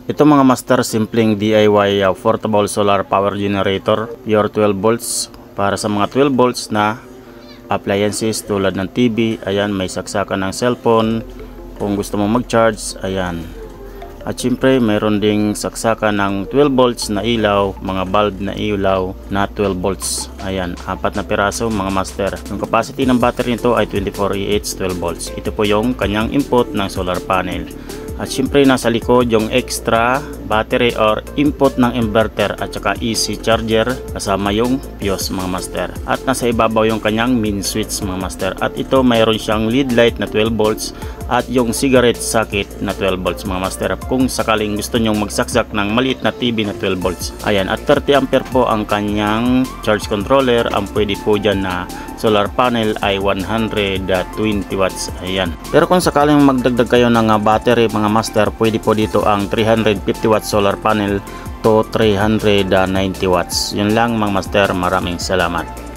Ito mga master, simpleng DIY portable solar power generator, pure 12 volts para sa mga 12 volts na appliances tulad ng TV. Ayan, may saksakan ng cellphone kung gusto mo mag-charge. Ayan. At syempre mayroon ding saksakan ng 12 volts na ilaw, mga bulb na ilaw na 12 volts. Ayan, 4 na piraso mga master. Yung capacity ng battery nito ay 24 Ah 12 volts. Ito po yung kanyang input ng solar panel. At syempre nasa likod yung extra battery or input ng inverter at saka AC charger kasama yung fuse mga master. At nasa ibabaw yung kanyang main switch mga master. At ito mayroon siyang lead light na 12 volts at yung cigarette socket na 12 volts mga master. Kung sakaling gusto nyong magsaksak ng maliit na TV na 12 volts. Ayan, at 30 ampere po ang kanyang charge controller. Ang pwede po dyan na solar panel ay 120 watts. Ayan. Pero kung sakaling magdagdag kayo ng battery mga master, pwede po dito ang 350 watts solar panel to 390 watts. Yun lang mga master, maraming salamat.